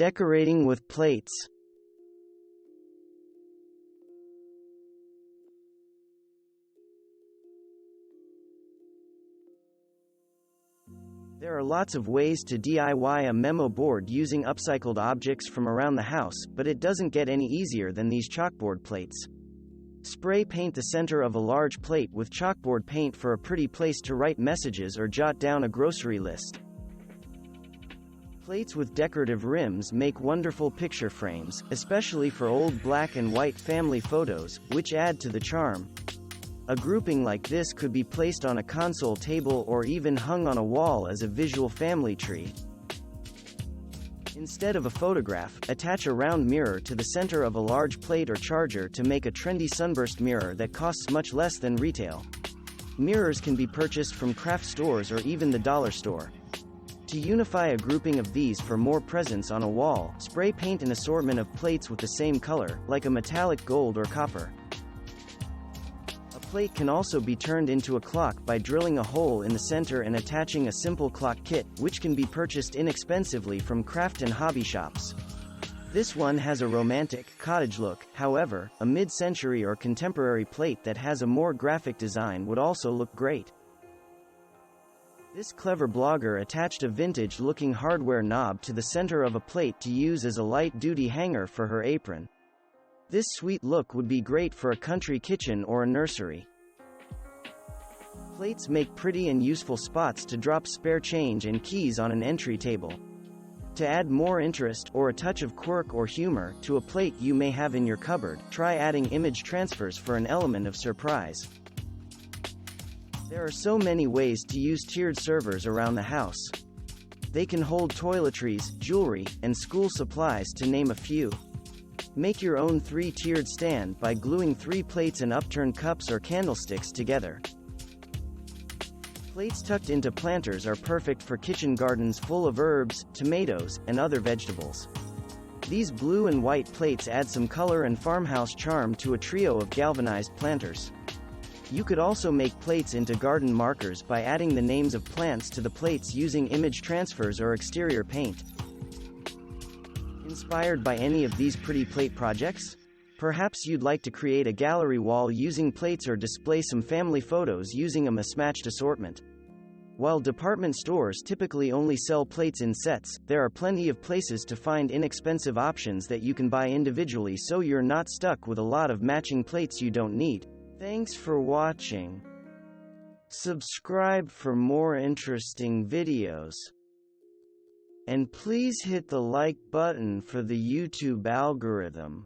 Decorating with plates. There are lots of ways to DIY a memo board using upcycled objects from around the house, but it doesn't get any easier than these chalkboard plates. Spray paint the center of a large plate with chalkboard paint for a pretty place to write messages or jot down a grocery list. Plates with decorative rims make wonderful picture frames, especially for old black and white family photos, which add to the charm. A grouping like this could be placed on a console table or even hung on a wall as a visual family tree. Instead of a photograph, attach a round mirror to the center of a large plate or charger to make a trendy sunburst mirror that costs much less than retail. Mirrors can be purchased from craft stores or even the dollar store. To unify a grouping of these for more presence on a wall, spray paint an assortment of plates with the same color, like a metallic gold or copper. A plate can also be turned into a clock by drilling a hole in the center and attaching a simple clock kit, which can be purchased inexpensively from craft and hobby shops. This one has a romantic, cottage look. However, a mid-century or contemporary plate that has a more graphic design would also look great. This clever blogger attached a vintage-looking hardware knob to the center of a plate to use as a light-duty hanger for her apron. This sweet look would be great for a country kitchen or a nursery. Plates make pretty and useful spots to drop spare change and keys on an entry table. To add more interest, or a touch of quirk or humor, to a plate you may have in your cupboard, try adding image transfers for an element of surprise. There are so many ways to use tiered servers around the house. They can hold toiletries, jewelry, and school supplies, to name a few. Make your own 3-tiered stand by gluing 3 plates and upturned cups or candlesticks together. Plates tucked into planters are perfect for kitchen gardens full of herbs, tomatoes, and other vegetables. These blue and white plates add some color and farmhouse charm to a trio of galvanized planters. You could also make plates into garden markers by adding the names of plants to the plates using image transfers or exterior paint. Inspired by any of these pretty plate projects? Perhaps you'd like to create a gallery wall using plates or display some family photos using a mismatched assortment. While department stores typically only sell plates in sets, there are plenty of places to find inexpensive options that you can buy individually, so you're not stuck with a lot of matching plates you don't need. Thanks for watching. Subscribe for more interesting videos. And please hit the like button for the YouTube algorithm.